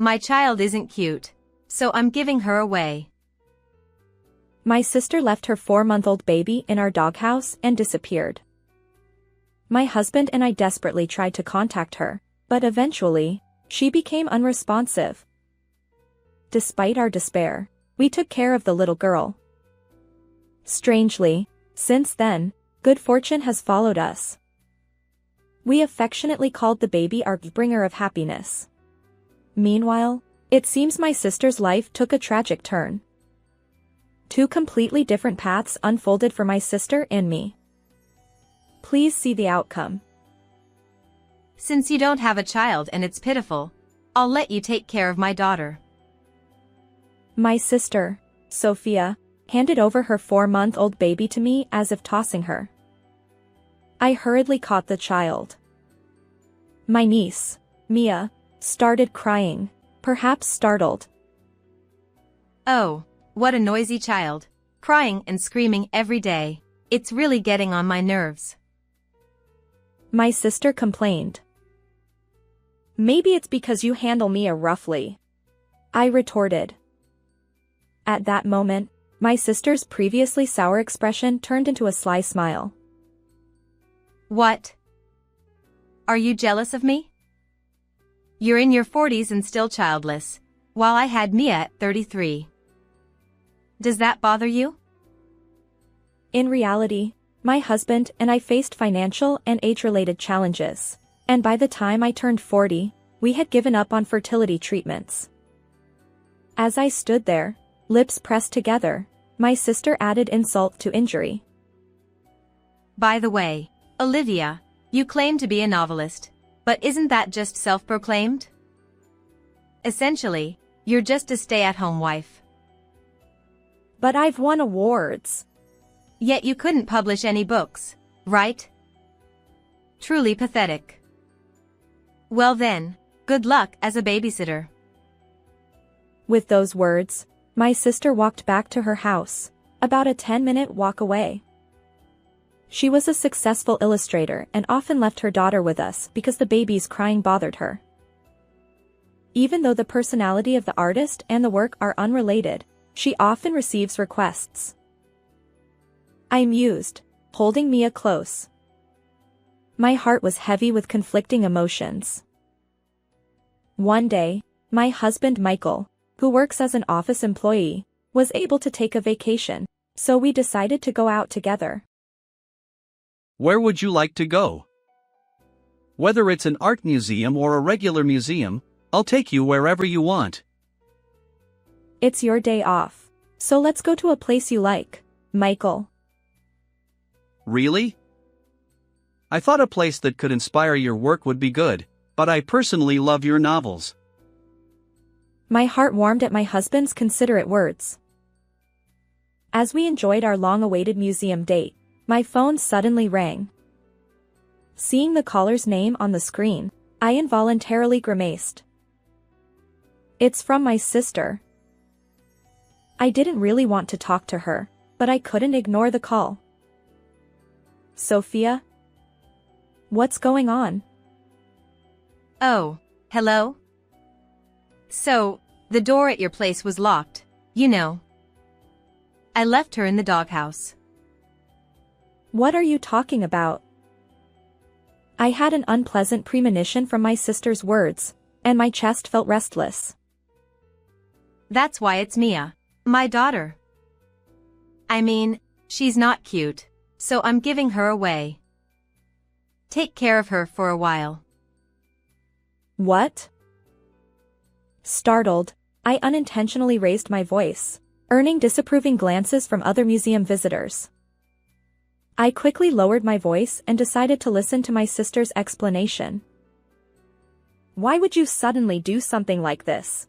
My child isn't cute, so I'm giving her away. My sister left her 4-month-old baby in our doghouse and disappeared. My husband and I desperately tried to contact her, but eventually, she became unresponsive. Despite our despair, we took care of the little girl. Strangely, since then, good fortune has followed us. We affectionately called the baby our bringer of happiness. Meanwhile, it seems my sister's life took a tragic turn. 2 completely different paths unfolded for my sister and me. Please see the outcome. Since you don't have a child and it's pitiful, I'll let you take care of my daughter. My sister, Sophia, handed over her 4-month-old baby to me as if tossing her. I hurriedly caught the child. My niece, Mia, started crying, perhaps startled. Oh, what a noisy child, crying and screaming every day. It's really getting on my nerves. My sister complained. Maybe it's because you handle Mia roughly, I retorted. At that moment, my sister's previously sour expression turned into a sly smile. What? Are you jealous of me? You're in your 40s and still childless, while I had Mia at 33. Does that bother you? In reality, my husband and I faced financial and age-related challenges, and by the time I turned 40, we had given up on fertility treatments. As I stood there, lips pressed together, my sister added insult to injury. By the way, Olivia, you claim to be a novelist, but isn't that just self-proclaimed? Essentially, you're just a stay-at-home wife. But I've won awards. Yet you couldn't publish any books, right? Truly pathetic. Well then, good luck as a babysitter. With those words, my sister walked back to her house, about a 10-minute walk away. She was a successful illustrator and often left her daughter with us because the baby's crying bothered her. Even though the personality of the artist and the work are unrelated, she often receives requests. I mused, holding Mia close. My heart was heavy with conflicting emotions. One day, my husband Michael, who works as an office employee, was able to take a vacation, so we decided to go out together. Where would you like to go? Whether it's an art museum or a regular museum, I'll take you wherever you want. It's your day off, so let's go to a place you like, Michael. Really? I thought a place that could inspire your work would be good, but I personally love your novels. My heart warmed at my husband's considerate words. As we enjoyed our long-awaited museum date, my phone suddenly rang. Seeing the caller's name on the screen, I involuntarily grimaced. It's from my sister. I didn't really want to talk to her, but I couldn't ignore the call. Sophia? What's going on? Oh, hello? So, the door at your place was locked, you know. I left her in the doghouse. What are you talking about? I had an unpleasant premonition from my sister's words, and my chest felt restless. That's why it's Mia, my daughter. I mean, she's not cute, so I'm giving her away. Take care of her for a while. What? Startled, I unintentionally raised my voice, earning disapproving glances from other museum visitors. I quickly lowered my voice and decided to listen to my sister's explanation. Why would you suddenly do something like this?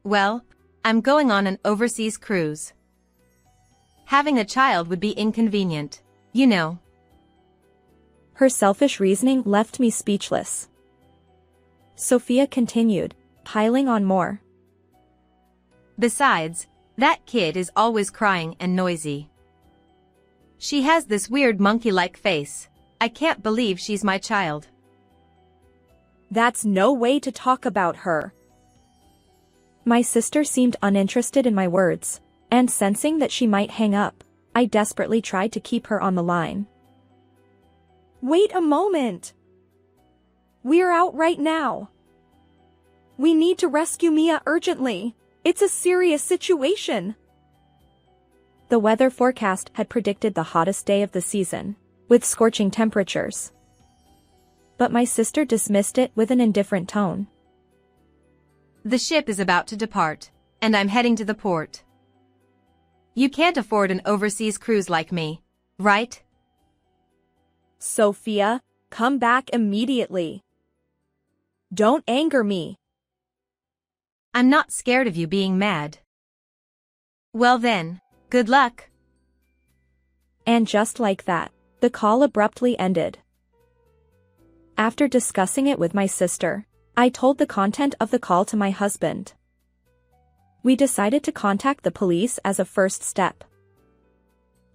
Well, I'm going on an overseas cruise. Having a child would be inconvenient, you know. Her selfish reasoning left me speechless. Sophia continued, piling on more. Besides, that kid is always crying and noisy. She has this weird monkey-like face. I can't believe she's my child. That's no way to talk about her. My sister seemed uninterested in my words, and sensing that she might hang up, I desperately tried to keep her on the line. Wait a moment. We're out right now. We need to rescue Mia urgently. It's a serious situation. The weather forecast had predicted the hottest day of the season, with scorching temperatures. But my sister dismissed it with an indifferent tone. The ship is about to depart, and I'm heading to the port. You can't afford an overseas cruise like me, right? Sophia, come back immediately. Don't anger me. I'm not scared of you being mad. Well then, good luck. And just like that, the call abruptly ended. After discussing it with my sister, I told the content of the call to my husband. We decided to contact the police as a first step.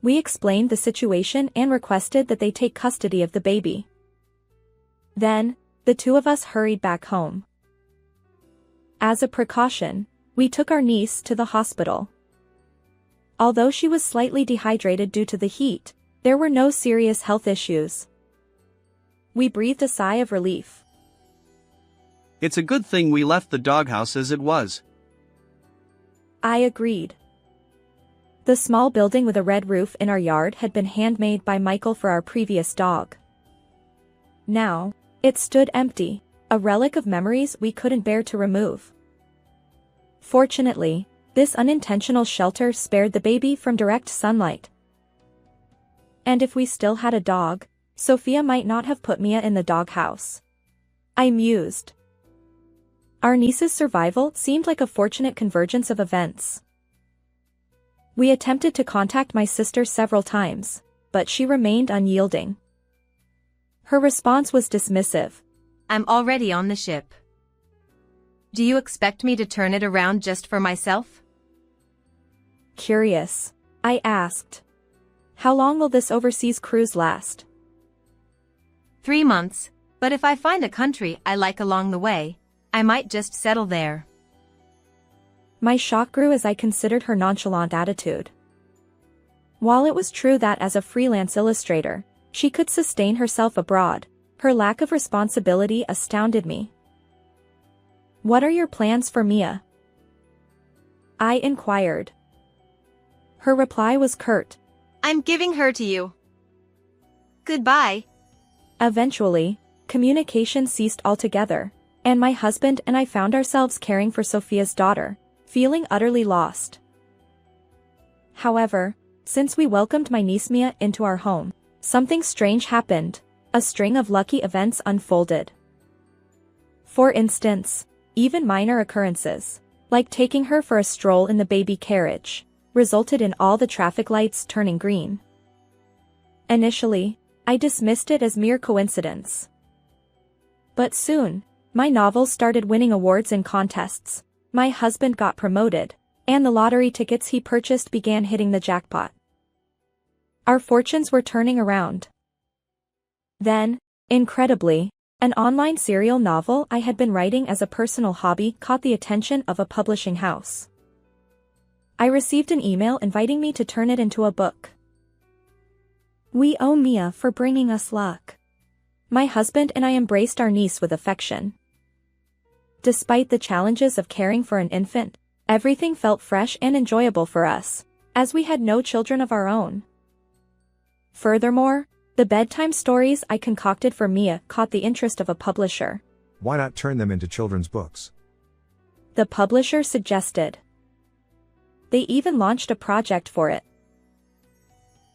We explained the situation and requested that they take custody of the baby. Then, the two of us hurried back home. As a precaution, we took our niece to the hospital. Although she was slightly dehydrated due to the heat, there were no serious health issues. We breathed a sigh of relief. It's a good thing we left the doghouse as it was. I agreed. The small building with a red roof in our yard had been handmade by Michael for our previous dog. Now, it stood empty, a relic of memories we couldn't bear to remove. Fortunately, this unintentional shelter spared the baby from direct sunlight. And if we still had a dog, Sophia might not have put Mia in the doghouse. I mused. Our niece's survival seemed like a fortunate convergence of events. We attempted to contact my sister several times, but she remained unyielding. Her response was dismissive. I'm already on the ship. Do you expect me to turn it around just for myself? Curious, I asked. How long will this overseas cruise last? 3 months, but if I find a country I like along the way, I might just settle there. My shock grew as I considered her nonchalant attitude. While it was true that as a freelance illustrator, she could sustain herself abroad, her lack of responsibility astounded me. What are your plans for Mia? I inquired. Her reply was curt. I'm giving her to you. Goodbye. Eventually, communication ceased altogether, and my husband and I found ourselves caring for Sophia's daughter, feeling utterly lost. However, since we welcomed my niece Mia into our home, something strange happened. A string of lucky events unfolded. For instance, even minor occurrences, like taking her for a stroll in the baby carriage, resulted in all the traffic lights turning green. Initially, I dismissed it as mere coincidence. But soon, my novels started winning awards and contests, my husband got promoted, and the lottery tickets he purchased began hitting the jackpot. Our fortunes were turning around. Then, incredibly, an online serial novel I had been writing as a personal hobby caught the attention of a publishing house. I received an email inviting me to turn it into a book. We owe Mia for bringing us luck. My husband and I embraced our niece with affection. Despite the challenges of caring for an infant, everything felt fresh and enjoyable for us, as we had no children of our own. Furthermore, the bedtime stories I concocted for Mia caught the interest of a publisher. Why not turn them into children's books? The publisher suggested. They even launched a project for it.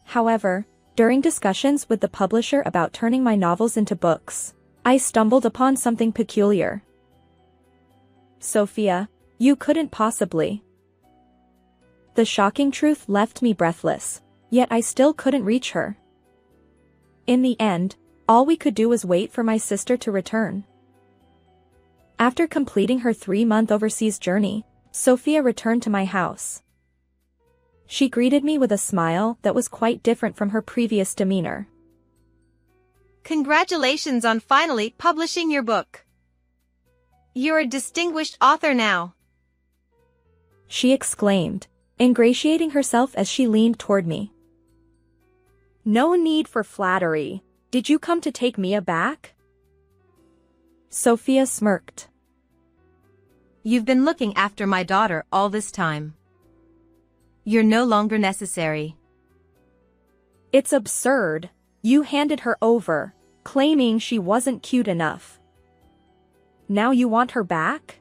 However, during discussions with the publisher about turning my novels into books, I stumbled upon something peculiar. Sophia, you couldn't possibly. The shocking truth left me breathless, yet I still couldn't reach her. In the end, all we could do was wait for my sister to return. After completing her 3-month overseas journey, Sophia returned to my house. She greeted me with a smile that was quite different from her previous demeanor. Congratulations on finally publishing your book. You're a distinguished author now. She exclaimed, ingratiating herself as she leaned toward me. No need for flattery. Did you come to take Mia back? Sophia smirked. You've been looking after my daughter all this time. You're no longer necessary. It's absurd. You handed her over, claiming she wasn't cute enough. Now you want her back?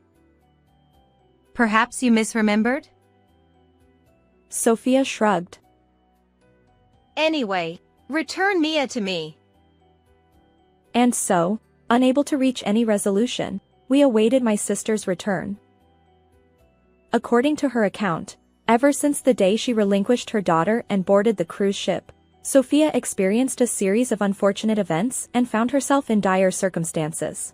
Perhaps you misremembered? Sophia shrugged. Anyway, return Mia to me. And so, unable to reach any resolution, we awaited my sister's return. According to her account, ever since the day she relinquished her daughter and boarded the cruise ship, Sophia experienced a series of unfortunate events and found herself in dire circumstances.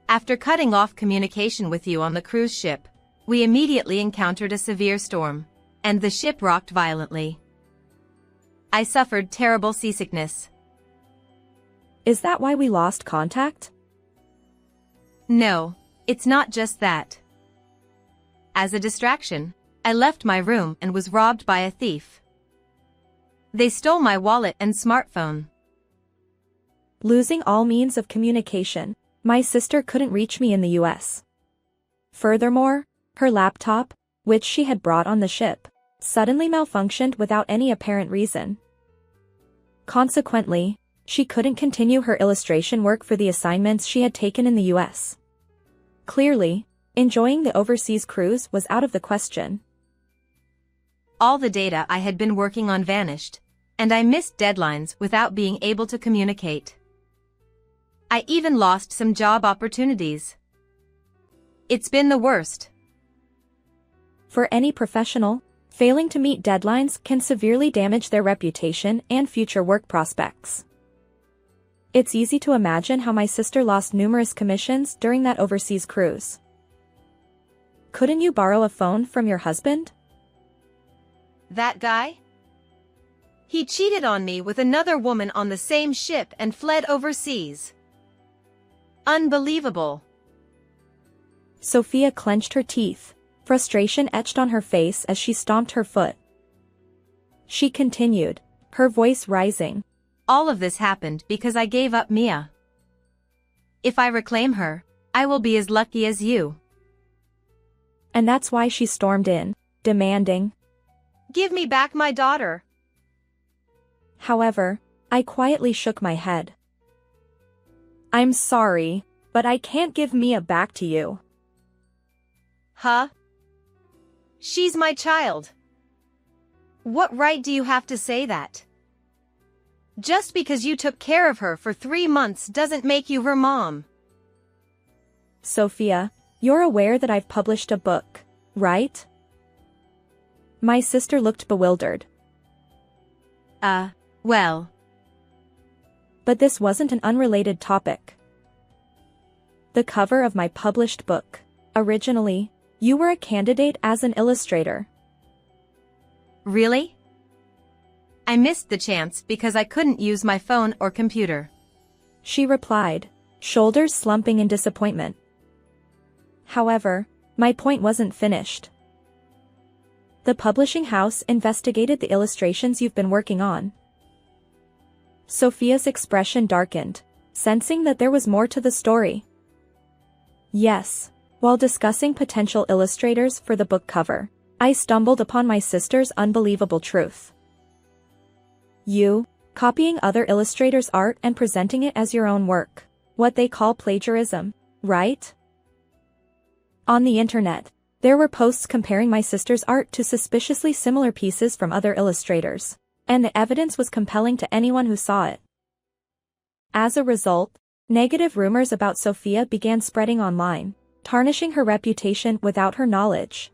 After cutting off communication with you on the cruise ship, we immediately encountered a severe storm, and the ship rocked violently. I suffered terrible seasickness. Is that why we lost contact? No, it's not just that. As a distraction, I left my room and was robbed by a thief. They stole my wallet and smartphone. Losing all means of communication, my sister couldn't reach me in the US. Furthermore, her laptop, which she had brought on the ship, suddenly malfunctioned without any apparent reason. Consequently, she couldn't continue her illustration work for the assignments she had taken in the US. Clearly, enjoying the overseas cruise was out of the question. All the data I had been working on vanished, and I missed deadlines without being able to communicate. I even lost some job opportunities. It's been the worst. For any professional, failing to meet deadlines can severely damage their reputation and future work prospects. It's easy to imagine how my sister lost numerous commissions during that overseas cruise. Couldn't you borrow a phone from your husband? That guy? He cheated on me with another woman on the same ship and fled overseas. Unbelievable. Sophia clenched her teeth, frustration etched on her face as she stomped her foot. She continued, her voice rising. All of this happened because I gave up Mia. If I reclaim her, I will be as lucky as you. And that's why she stormed in, demanding, Give me back my daughter. However, I quietly shook my head. I'm sorry, but I can't give Mia back to you. Huh? She's my child. What right do you have to say that? Just because you took care of her for 3 months doesn't make you her mom. Sophia, you're aware that I've published a book, right? My sister looked bewildered. Well. But this wasn't an unrelated topic. The cover of my published book. Originally, you were a candidate as an illustrator. Really? I missed the chance because I couldn't use my phone or computer. She replied, shoulders slumping in disappointment. However, my point wasn't finished. The publishing house investigated the illustrations you've been working on. Sophia's expression darkened, sensing that there was more to the story. Yes, while discussing potential illustrators for the book cover, I stumbled upon my sister's unbelievable truth. You, copying other illustrators' art and presenting it as your own work. What they call plagiarism, right? On the internet, there were posts comparing my sister's art to suspiciously similar pieces from other illustrators, and the evidence was compelling to anyone who saw it. As a result, negative rumors about Sophia began spreading online, tarnishing her reputation without her knowledge.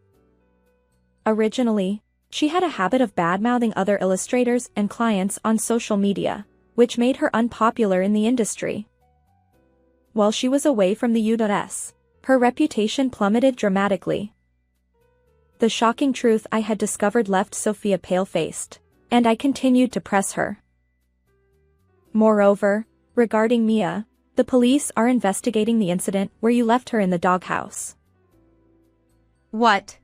Originally, she had a habit of bad-mouthing other illustrators and clients on social media, which made her unpopular in the industry. While she was away from the US, her reputation plummeted dramatically. The shocking truth I had discovered left Sophia pale-faced, and I continued to press her. Moreover, regarding Mia, The police are investigating the incident where you left her in the doghouse. What?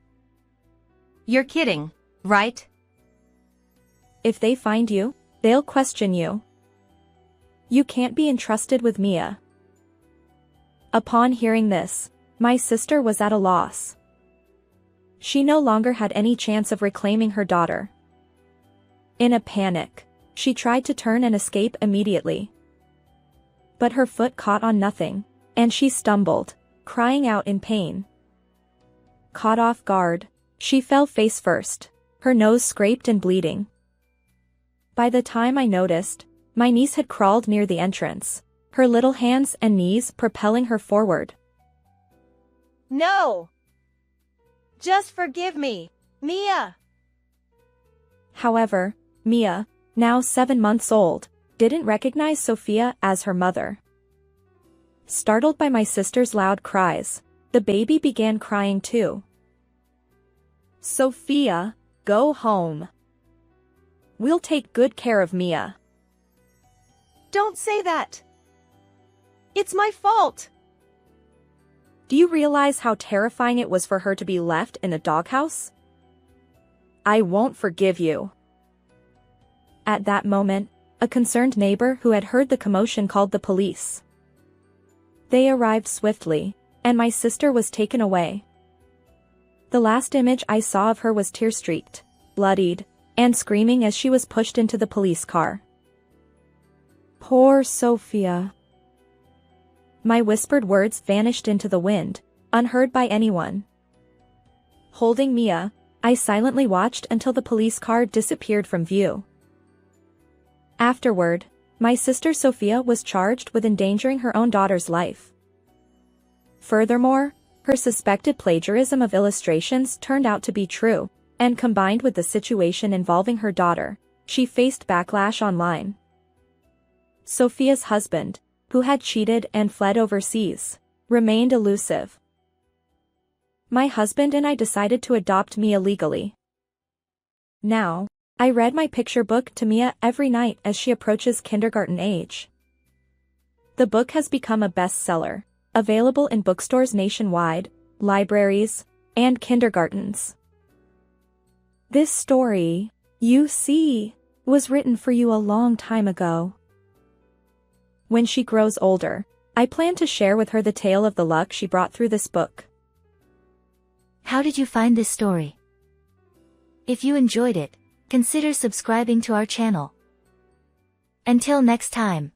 You're kidding, right? If they find you, they'll question you. You can't be entrusted with Mia. Upon hearing this, my sister was at a loss. She no longer had any chance of reclaiming her daughter. In a panic, she tried to turn and escape immediately. But her foot caught on nothing, and she stumbled, crying out in pain. Caught off guard, she fell face first, her nose scraped and bleeding. By the time I noticed, my niece had crawled near the entrance, her little hands and knees propelling her forward. No! Just forgive me, Mia! However, Mia, now 7 months old, didn't recognize Sophia as her mother. Startled by my sister's loud cries, the baby began crying too. Sophia, go home. We'll take good care of Mia. Don't say that! It's my fault! Do you realize how terrifying it was for her to be left in a doghouse? I won't forgive you. At that moment, a concerned neighbor who had heard the commotion called the police. They arrived swiftly, and my sister was taken away. The last image I saw of her was tear-streaked, bloodied, and screaming as she was pushed into the police car. Poor Sophia. My whispered words vanished into the wind, unheard by anyone. Holding Mia, I silently watched until the police car disappeared from view. Afterward, my sister Sophia was charged with endangering her own daughter's life. Furthermore, her suspected plagiarism of illustrations turned out to be true, and combined with the situation involving her daughter, she faced backlash online. Sophia's husband, who had cheated and fled overseas, remained elusive. My husband and I decided to adopt Mia legally. Now, I read my picture book to Mia every night as she approaches kindergarten age. The book has become a bestseller, available in bookstores nationwide, libraries, and kindergartens. This story, you see, was written for you a long time ago. When she grows older, I plan to share with her the tale of the luck she brought through this book. How did you find this story? If you enjoyed it, consider subscribing to our channel. Until next time.